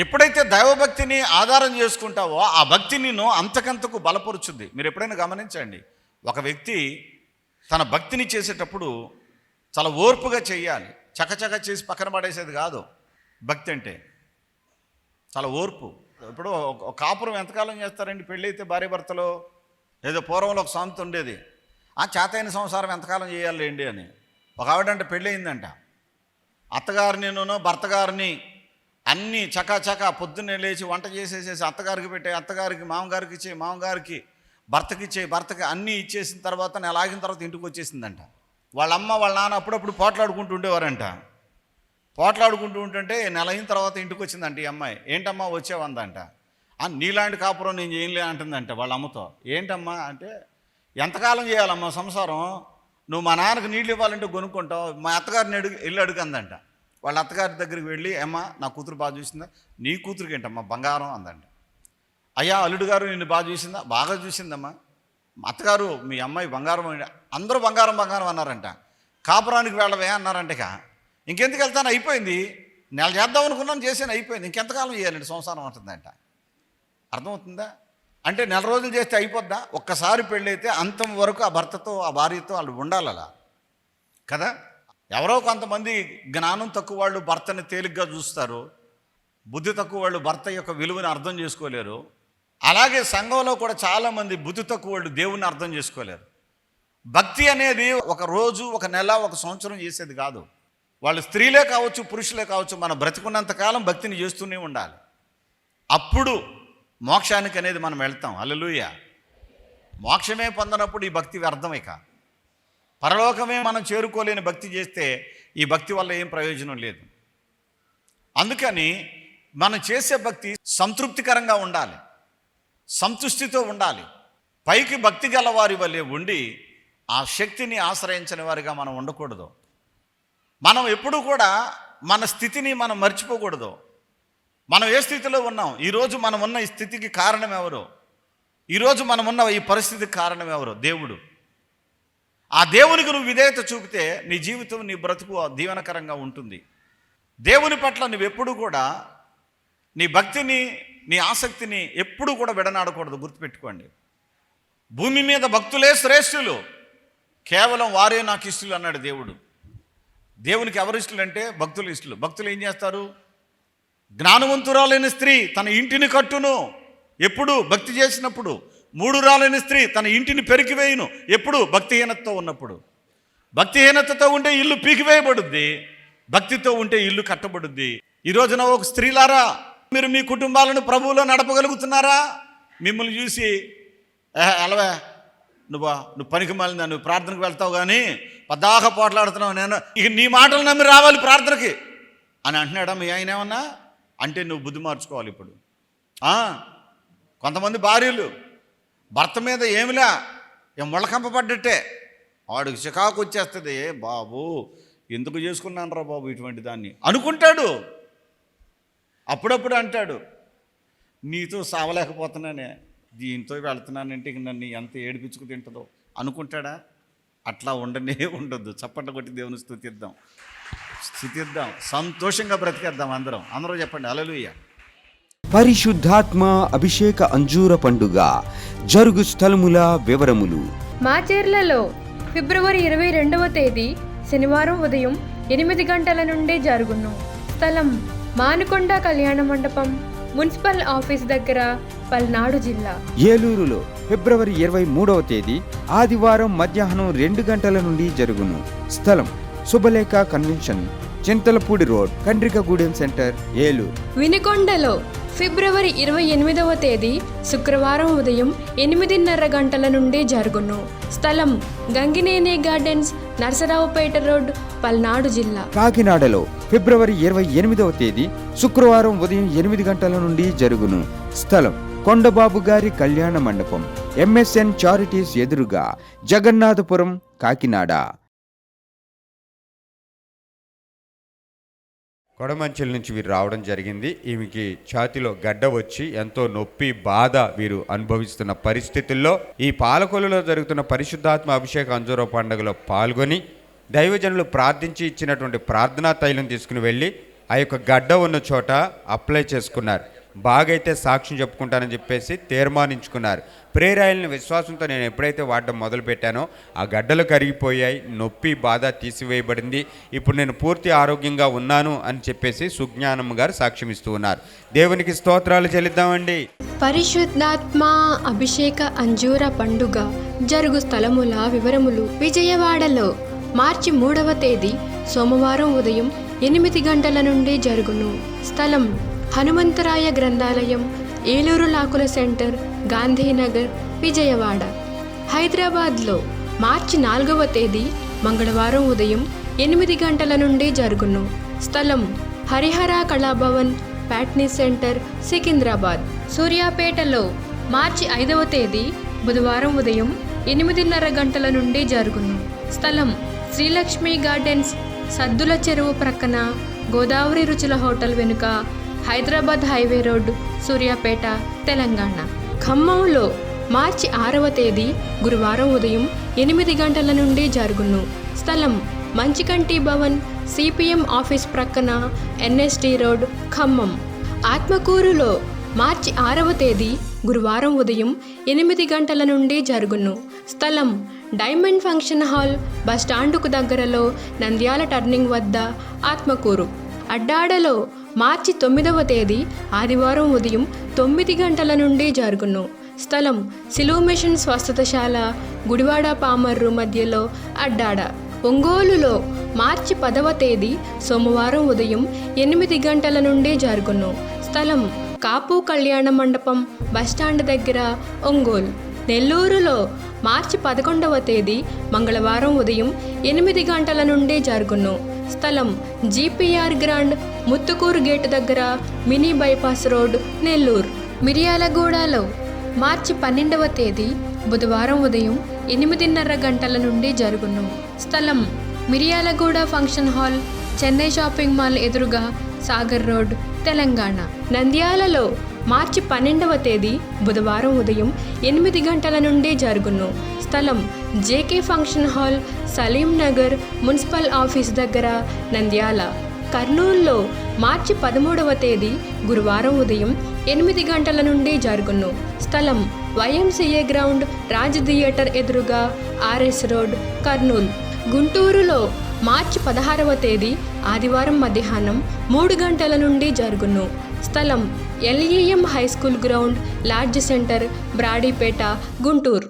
ఎప్పుడైతే దైవభక్తిని ఆధారం చేసుకుంటావో ఆ భక్తి నిన్ను అంతకంతకు బలపరుచుద్ది. మీరు ఎప్పుడైనా గమనించండి, ఒక వ్యక్తి తన భక్తిని చేసేటప్పుడు చాలా ఓర్పుగా చేయాలి. చకచక చేసి పక్కన పడేసేది కాదు భక్తి అంటే. చాలా ఓర్పు. ఇప్పుడు ఒక కాపురం ఎంతకాలం చేస్తారండి? పెళ్ళి అయితే భార్య భర్తలో ఏదో పూర్వంలో ఒక సామెత ఉండేది, ఆ చేతైన సంసారం ఎంతకాలం చేయాలండి అని. ఒక ఆవిడంటే పెళ్ళి అయిందంట, అత్తగారిని భర్త గారిని అన్నీ చకాచకా పొద్దున్నే లేచి వంట చేసేసేసి అత్తగారికి పెట్టే, అత్తగారికి మామగారికి ఇచ్చే, మామగారికి భర్తకి ఇచ్చే, భర్తకి అన్నీ ఇచ్చేసిన తర్వాత నెల ఆగిన తర్వాత ఇంటికి వచ్చేసిందంట. వాళ్ళ అమ్మ వాళ్ళ నాన్న అప్పుడప్పుడు పోట్లాడుకుంటూ ఉండేవారంట. పోట్లాడుకుంటూ ఉంటుంటే నెల అయిన తర్వాత ఇంటికి వచ్చిందంట ఈ అమ్మాయి. ఏంటమ్మా వచ్చేవందంట. నీలాంటి కాపురం నేను చేయలే అంటుందంట వాళ్ళ అమ్మతో. ఏంటమ్మా అంటే, ఎంతకాలం చేయాలమ్మా సంసారం, నువ్వు మా నాన్నకు నీళ్ళు ఇవ్వాలంటే కొనుక్కుంటావు, మా అత్తగారిని వెళ్ళి అడుగుందంట. వాళ్ళ అత్తగారి దగ్గరికి వెళ్ళి, అమ్మ నా కూతురు బాగా చూసిందా? నీ కూతురికి ఏంటమ్మా బంగారం అందంట. అయ్యా అల్లుడు గారు నిన్ను బాగా చూసిందా? బాగా చూసిందమ్మా. అత్తగారు మీ అమ్మాయి బంగారం. అందరూ బంగారం బంగారం అన్నారంట. కాపురానికి వెళ్ళవే అన్నారంట. ఇంకెందుకు వెళ్తాను, అయిపోయింది, నెల చేద్దాం అనుకున్నాను చేసాను, అయిపోయింది, ఇంకెంతకాలం చేయాలండి సంసారం అంటుందంట. అర్థమవుతుందా? అంటే నెల రోజులు చేస్తే అయిపోద్దా? ఒక్కసారి పెళ్ళైతే అంతం వరకు ఆ భర్తతో ఆ భార్యతో వాళ్ళు ఉండాలి అలా కదా. ఎవరో కొంతమంది జ్ఞానం తక్కువ వాళ్ళు భర్తని తేలిగ్గా చూస్తారు, బుద్ధి తక్కువ వాళ్ళు భర్త యొక్క విలువని అర్థం చేసుకోలేరు. అలాగే సంఘంలో కూడా చాలామంది బుద్ధి తక్కువ వాళ్ళు దేవుని అర్థం చేసుకోలేరు. భక్తి అనేది ఒక రోజు, ఒక నెల, ఒక సంవత్సరం చేసేది కాదు. వాళ్ళు స్త్రీలే కావచ్చు, పురుషులే కావచ్చు, మనం బ్రతికున్నంతకాలం భక్తిని చేస్తూనే ఉండాలి. అప్పుడు మోక్షానికి అనేది మనం వెళ్తాం. హల్లెలూయా. మోక్షమే పొందనప్పుడు ఈ భక్తి వ్యర్థమే. పరలోకమే మనం చేరుకోలేని భక్తి చేస్తే ఈ భక్తి వల్ల ఏం ప్రయోజనం లేదు. అందుకని మనం చేసే భక్తి సంతృప్తికరంగా ఉండాలి, సంతుష్టితో ఉండాలి. పైకి భక్తి గల వారి వల్లే ఉండి ఆ శక్తిని ఆశ్రయించని వారిగా మనం ఉండకూడదు. మనం ఎప్పుడు కూడా మన స్థితిని మనం మర్చిపోకూడదు. మనం ఏ స్థితిలో ఉన్నాం, ఈరోజు మనం ఉన్న ఈ స్థితికి కారణం ఎవరు? ఈరోజు మనం ఉన్న ఈ పరిస్థితికి కారణం ఎవరు? దేవుడు. ఆ దేవునికి నువ్వు విధేయత చూపితే నీ జీవితం, నీ బ్రతుకు దీవెనకరంగా ఉంటుంది. దేవుని పట్ల నువ్వెప్పుడు కూడా నీ భక్తిని, నీ ఆసక్తిని ఎప్పుడు కూడా విడనాడకూడదు. గుర్తుపెట్టుకోండి. భూమి మీద భక్తులే శ్రేష్ఠులు, కేవలం వారే నాకు ఇష్టలు అన్నాడు దేవుడు. దేవునికి ఎవరు ఇష్టలు అంటే భక్తులు ఇష్టలు. భక్తులు ఏం చేస్తారు? జ్ఞానవంతురాలైన స్త్రీ తన ఇంటిని కట్టును ఎప్పుడు? భక్తి చేసినప్పుడు. మూఢురాలైన స్త్రీ తన ఇంటిని పెరికివేయును ఎప్పుడు? భక్తిహీనతతో ఉన్నప్పుడు. భక్తిహీనతతో ఉంటే ఇల్లు పీకివేయబడుద్ది, భక్తితో ఉంటే ఇల్లు కట్టబడుద్ది. ఈ రోజున ఒక స్త్రీలారా, మీరు మీ కుటుంబాలను ప్రభువులో నడపగలుగుతున్నారా? మిమ్మల్ని చూసి ఎలవే నువ్వు పనికి మాలిందా, నువ్వు ప్రార్థనకు వెళ్తావు కానీ పద్దాక పోట్లాడుతున్నావు, నేను ఇక నీ మాటలు నమ్మి రావాలి ప్రార్థనకి అని అంటున్నాడా మీ ఆయన? ఏమన్నా అంటే నువ్వు బుద్ధి మార్చుకోవాలి. ఇప్పుడు కొంతమంది భార్యలు భర్త మీద ఏమిలా ముళ్ళకంపబడ్డట్టే, వాడికి చికాకు వచ్చేస్తుంది. బాబు ఎందుకు చేసుకున్నాను రా బాబు ఇటువంటి దాన్ని అనుకుంటాడు. అప్పుడప్పుడు అంటాడు, నీతో సావలేకపోతున్నానే, దీంతో వెళ్తున్నానంటే ఇక నన్ను ఎంత ఏడిపించుకు తింటుందో అనుకుంటాడా? అట్లా ఉండొద్దు. చప్పట్లు కొట్టి దేవుని స్తుతిద్దాం, సంతోషంగా బ్రతికేద్దాం. అందరూ చెప్పండి హల్లెలూయా. పరిశుద్ధాత్మ అభిషేక అంజూర పండుగ జరుగు స్థలముల వివరములు. మాచేర్లలో ఫిబ్రవరి 22వ తేదీ శనివారం ఉదయం 8 గంటల నుండి జరుగును. స్థలం మానుకొండ కళ్యాణ మండపం, మున్సిపల్ ఆఫీస్ దగ్గర, పల్నాడు జిల్లా. ఏలూరులో ఫిబ్రవరి 23వ తేదీ ఆదివారం మధ్యాహ్నం 2 గంటల నుండి జరుగును. స్థలం Shubhalekha convention, Chintalapudi road, Kandrikagudem centre, Eluru. వినుకొండలో ఫిబ్రవరి 28వ తేదీ శుక్రవారం ఉదయం 8:30 గంటల నుండి జరుగును. స్థలం గంగినేని గార్డెన్స్, నరసరావుపేట రోడ్, పల్నాడు జిల్లా. కాకినాడలో ఫిబ్రవరి 28వ తేదీ శుక్రవారం ఉదయం 8 గంటల నుండి జరుగును. స్థలం కొండబాబు గారి కళ్యాణ మండపం, MSN చారిటీస్ ఎదురుగా, జగన్నాథపురం, కాకినాడ. కొడమంచెల నుంచి వీరు రావడం జరిగింది. ఈమెకి ఛాతిలో గడ్డ వచ్చి ఎంతో నొప్పి, బాధ వీరు అనుభవిస్తున్న పరిస్థితుల్లో ఈ పాలకొల్లులో జరుగుతున్న పరిశుద్ధాత్మ అభిషేక అంజూర పండుగలో పాల్గొని దైవజనులు ప్రార్థించి ఇచ్చినటువంటి ప్రార్థనా తైలం తీసుకుని వెళ్ళి ఆ యొక్క గడ్డ ఉన్న చోట అప్లై చేసుకున్నారు. బాగైతే సాక్ష్యం చెప్పుకుంటానని చెప్పేసి తీర్మానించుకున్నారు. ప్రేయర్ ఆయిల్ని విశ్వాసంతో నేను ఎప్పుడైతే వాడడం మొదలుపెట్టానో ఆ గడ్డలు కరిగిపోయాయి, నొప్పి బాధ తీసివేయబడింది, ఇప్పుడు నేను పూర్తి ఆరోగ్యంగా ఉన్నాను అని చెప్పేసి సుజ్ఞానం గారు సాక్ష్యం ఇస్తూ ఉన్నారు. దేవునికి స్తోత్రాలు చెల్లిద్దామండి. పరిశుద్ధాత్మ అభిషేక అంజూర పండుగ జరుగు స్థలముల వివరములు. విజయవాడలో మార్చి 3వ తేదీ సోమవారం ఉదయం 8 గంటల నుండి జరుగును. స్థలం హనుమంతరాయ గ్రంథాలయం, ఏలూరు లాకుల సెంటర్, గాంధీనగర్, విజయవాడ. హైదరాబాద్లో మార్చి 4వ తేదీ మంగళవారం ఉదయం 8 గంటల నుండి జరుగును. స్థలం హరిహర కళాభవన్, ప్యాట్నీ సెంటర్, సికింద్రాబాద్. సూర్యాపేటలో మార్చి 5వ తేదీ బుధవారం ఉదయం 8:30 గంటల నుండి జరుగును. స్థలం శ్రీలక్ష్మి గార్డెన్స్, సద్దుల చెరువు ప్రక్కన, గోదావరి రుచుల హోటల్ వెనుక, హైదరాబాద్ హైవే రోడ్, సూర్యాపేట, తెలంగాణ. ఖమ్మంలో మార్చి 6వ తేదీ గురువారం ఉదయం 8 గంటల నుండి జరుగును. స్థలం మంచికంటి భవన్, సిపిఎం ఆఫీస్ ప్రక్కన, ఎన్ఎస్టి రోడ్, ఖమ్మం. ఆత్మకూరులో మార్చి 6వ తేదీ గురువారం ఉదయం 8 గంటల నుండి జరుగును. స్థలం డైమండ్ ఫంక్షన్ హాల్, బస్టాండుకు దగ్గరలో, నంద్యాల టర్నింగ్ వద్ద, ఆత్మకూరు. అడ్డాడలో మార్చి 9వ తేదీ ఆదివారం ఉదయం 9 గంటల నుండి జరుగును. స్థలం సిలువ మిషన్ స్వస్థతశాల, గుడివాడ పామర్రు మధ్యలో, అడ్డాడ. ఒంగోలులో మార్చి 10వ తేదీ సోమవారం ఉదయం 8 గంటల నుండి జరుగును. స్థలం కాపు కళ్యాణ మండపం, బస్టాండ్ దగ్గర, ఒంగోలు. నెల్లూరులో మార్చి 11వ తేదీ మంగళవారం ఉదయం 8 గంటల నుండి జరుగును. స్థలం జీపీఆర్ గ్రాండ్, ముత్తుకూరు గేటు దగ్గర, మినీ బైపాస్ రోడ్, నెల్లూరు. మిర్యాలగూడలో మార్చి 12వ తేదీ బుధవారం ఉదయం 8:30 గంటల నుండి జరుగును. స్థలం Miryalaguda function hall, Chennai shopping mall ఎదురుగా, సాగర్ రోడ్, తెలంగాణ. నంద్యాలలో మార్చి 12వ తేదీ బుధవారం ఉదయం 8 గంటల నుండి జరుగును. స్థలం JK function hall, Saleem Nagar, municipal office దగ్గర, నంద్యాల. కర్నూలులో మార్చి 13వ తేదీ గురువారం ఉదయం 8 గంటల నుండి జరుగును. స్థలం వైఎంసీఏ గ్రౌండ్, రాజ్ థియేటర్ ఎదురుగా, ఆర్ఎస్ రోడ్, కర్నూలు. గుంటూరులో మార్చి 16వ తేదీ ఆదివారం మధ్యాహ్నం 3 గంటల నుండి జరుగును. స్థలం LEM high school ground, LADS centre, Brodipet, Guntur.